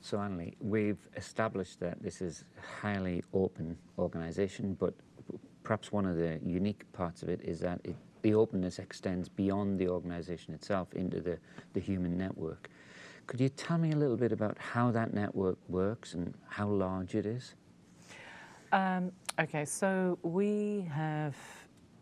So, Annalie, we've established that this is a highly open organisation, but perhaps one of the unique parts of it is that the openness extends beyond the organisation itself into the human network. Could you tell me a little bit about how that network works and how large it is? Okay, so we have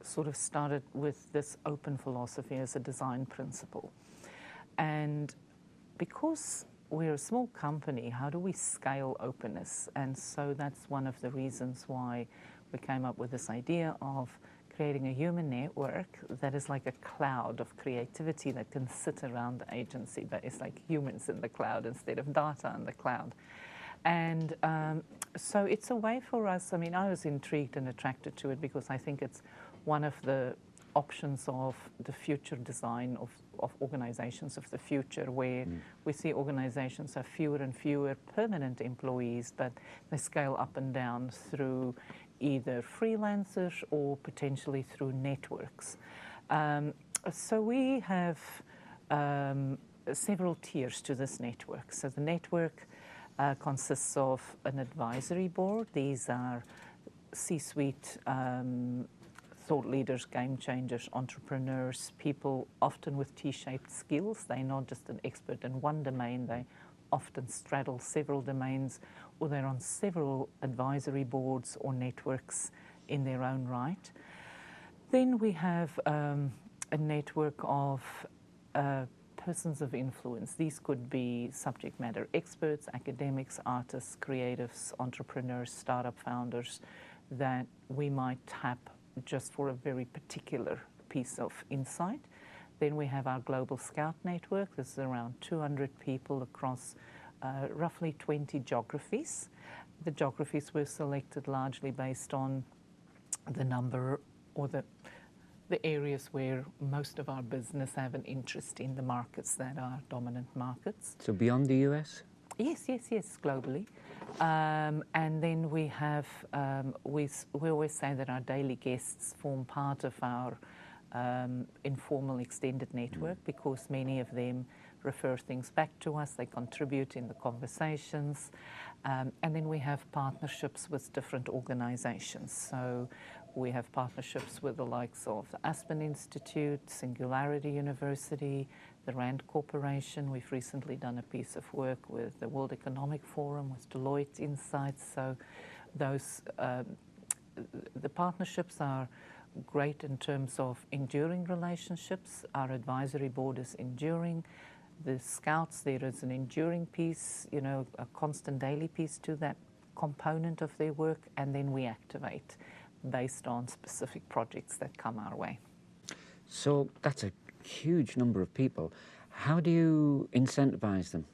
sort of started with this open philosophy as a design principle. And because we're a small company, how do we scale openness? And so that's one of the reasons why we came up with this idea of creating a human network that is like a cloud of creativity that can sit around the agency, but it's like humans in the cloud instead of data in the cloud. And so it's a way for us. I mean, I was intrigued and attracted to it because I think it's one of the options of the future design of organizations of the future, where we see organizations have fewer and fewer permanent employees, but they scale up and down through either freelancers or potentially through networks. So we have several tiers to this network. So the network consists of an advisory board. These are C-suite thought leaders, game changers, entrepreneurs, people often with T-shaped skills. They're not just an expert in one domain, they often straddle several domains, or they're on several advisory boards or networks in their own right. Then we have a network of persons of influence. These could be subject matter experts, academics, artists, creatives, entrepreneurs, startup founders that we might tap just for a very particular piece of insight. Then we have our Global Scout Network. This is around 200 people across roughly 20 geographies. The geographies were selected largely based on the number or the areas where most of our business have an interest in, the markets that are dominant markets. So beyond the US? Yes, globally. And then we have, we always say that our daily guests form part of our informal extended network because many of them refer things back to us, they contribute in the conversations. And then we have partnerships with different organizations. So we have partnerships with the likes of the Aspen Institute, Singularity University, the RAND Corporation. We've recently done a piece of work with the World Economic Forum, with Deloitte Insights. So those, the partnerships are great in terms of enduring relationships. Our advisory board is enduring. The Scouts, there is an enduring piece, you know, a constant daily piece to that component of their work, and then we activate based on specific projects that come our way. So that's a huge number of people. How do you incentivize them?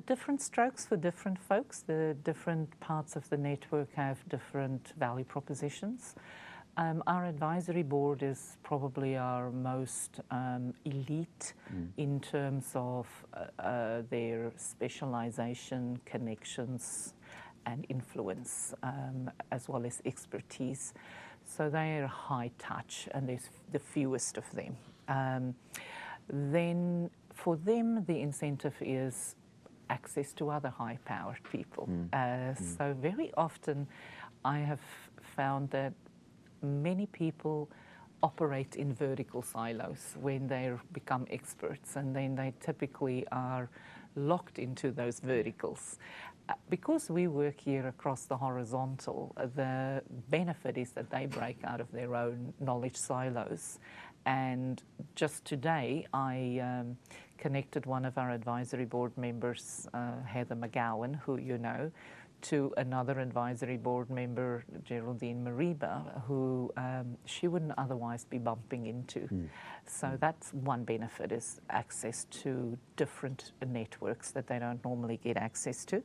Different strokes for different folks. The different parts of the network have different value propositions. Our advisory board is probably our most elite in terms of their specialization, connections, and influence, as well as expertise. So they are high touch, and there's the fewest of them. Then for them, the incentive is access to other high-powered people. So very often I have found that many people operate in vertical silos when they become experts, and then they typically are locked into those verticals. Because we work here across the horizontal, the benefit is that they break out of their own knowledge silos. And just today, I connected one of our advisory board members, Heather McGowan, who you know, to another advisory board member, Geraldine Mariba, who she wouldn't otherwise be bumping into. So that's one benefit, is access to different networks that they don't normally get access to.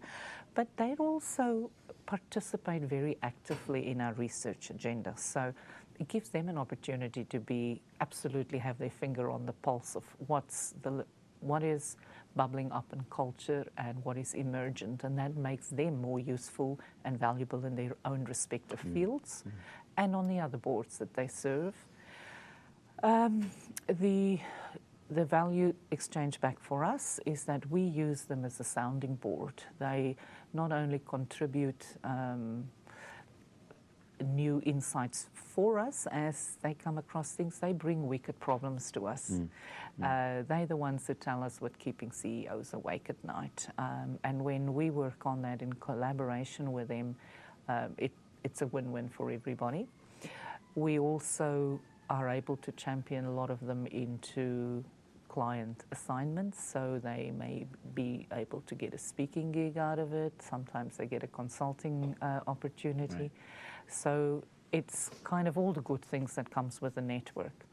But they also participate very actively in our research agenda. So it gives them an opportunity to absolutely have their finger on the pulse of what is bubbling up in culture and what is emergent, and that makes them more useful and valuable in their own respective fields and on the other boards that they serve. The the value exchange back for us is that we use them as a sounding board. They not only contribute new insights for us as they come across things, they bring wicked problems to us. They're the ones who tell us what keeping CEOs awake at night. And when we work on that in collaboration with them, it's a win-win for everybody. We also are able to champion a lot of them into client assignments, so they may be able to get a speaking gig out of it. Sometimes they get a consulting opportunity. Right. So it's kind of all the good things that comes with a network.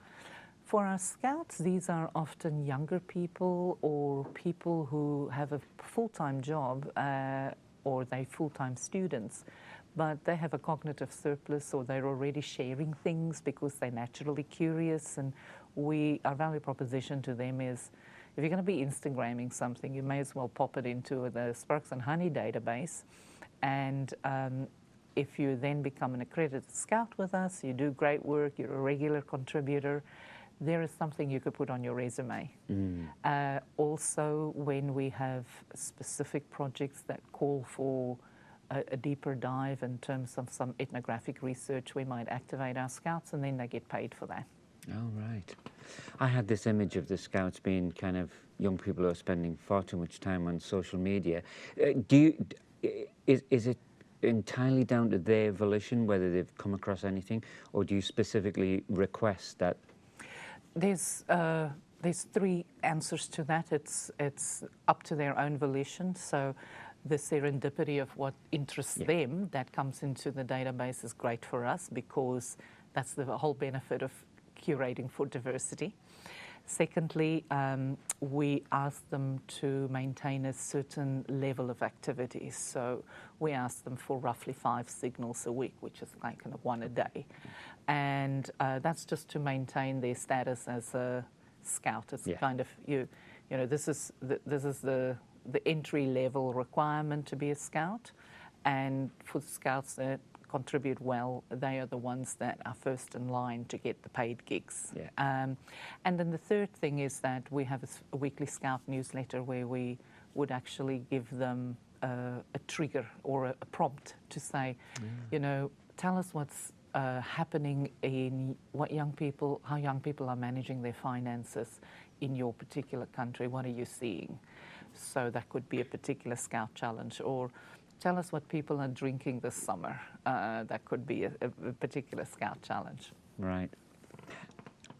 For our scouts, these are often younger people or people who have a full-time job or they're full-time students, but they have a cognitive surplus or they're already sharing things because they're naturally curious. And our value proposition to them is, if you're going to be Instagramming something, you may as well pop it into the Sparks and Honey database. And if you then become an accredited scout with us, you do great work, you're a regular contributor, there is something you could put on your resume. Also, when we have specific projects that call for a deeper dive in terms of some ethnographic research, we might activate our scouts and then they get paid for that. Oh, right. I had this image of the scouts being kind of young people who are spending far too much time on social media. Is it entirely down to their volition, whether they've come across anything, or do you specifically request that? There's three answers to that. It's up to their own volition. So the serendipity of what interests them that comes into the database is great for us, because that's the whole benefit of curating for diversity. Secondly, we ask them to maintain a certain level of activity. So we ask them for roughly 5 signals a week, which is like kind of 1 a day. And that's just to maintain their status as a scout. It's kind of, this is the entry level requirement to be a scout. And for the scouts that contribute well, they are the ones that are first in line to get the paid gigs. And then the third thing is that we have a weekly scout newsletter where we would actually give them a trigger or a prompt to say, tell us what's happening in how young people are managing their finances in your particular country. What are you seeing? So that could be a particular scout challenge, or tell us what people are drinking this summer. That could be a particular scout challenge. Right.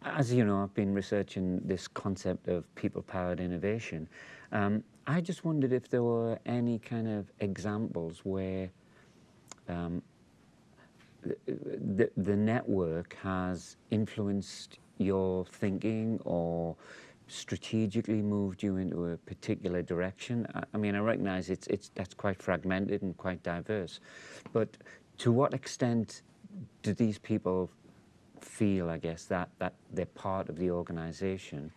As you know, I've been researching this concept of people-powered innovation. I just wondered if there were any kind of examples where the network has influenced your thinking or strategically moved you into a particular direction. I mean, I recognize that's quite fragmented and quite diverse, but to what extent do these people feel, I guess, that they're part of the organization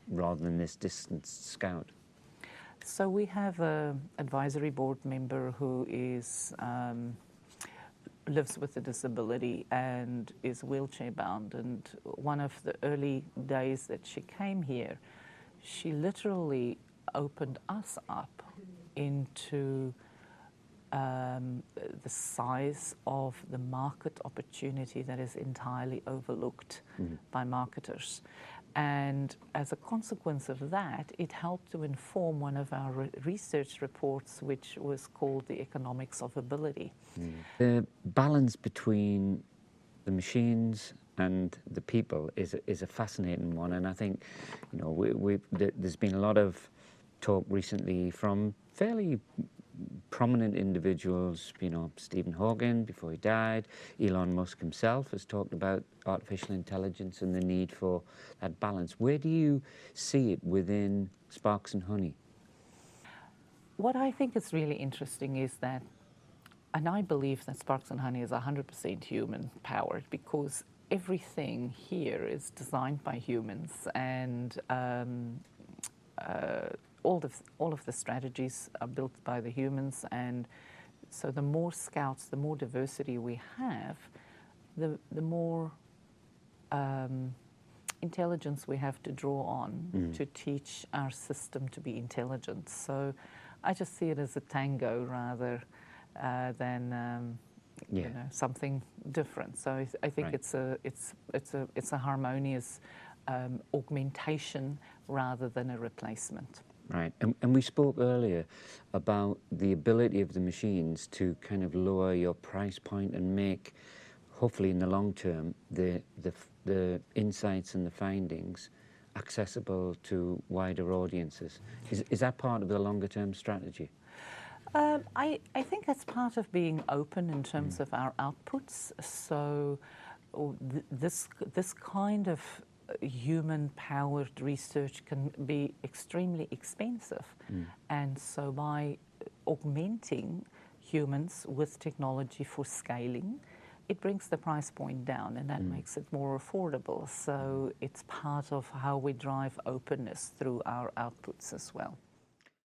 rather than this distant scout? So we have an advisory board member who is lives with a disability and is wheelchair bound. And one of the early days that she came here, she literally opened us up into the size of the market opportunity that is entirely overlooked by marketers. And as a consequence of that, it helped to inform one of our research reports, which was called The Economics of Ability. The balance between the machines and the people is a fascinating one. And I think, there's been a lot of talk recently from fairly prominent individuals, Stephen Hawking before he died, Elon Musk himself has talked about artificial intelligence and the need for that balance. Where do you see it within Sparks and Honey? What I think is really interesting is that, and I believe that Sparks and Honey is 100% human powered, because everything here is designed by humans, and all of the strategies are built by the humans. And so the more scouts, the more diversity we have, the more intelligence we have to draw on to teach our system to be intelligent. So I just see it as a tango rather than you know, something different. So I think it's a harmonious augmentation rather than a replacement. Right, and we spoke earlier about the ability of the machines to kind of lower your price point and make, hopefully in the long term, the insights and the findings accessible to wider audiences. Is that part of the longer term strategy? I think that's part of being open in terms of our outputs. So this kind of human-powered research can be extremely expensive. And so by augmenting humans with technology for scaling, it brings the price point down, and that makes it more affordable. So it's part of how we drive openness through our outputs as well.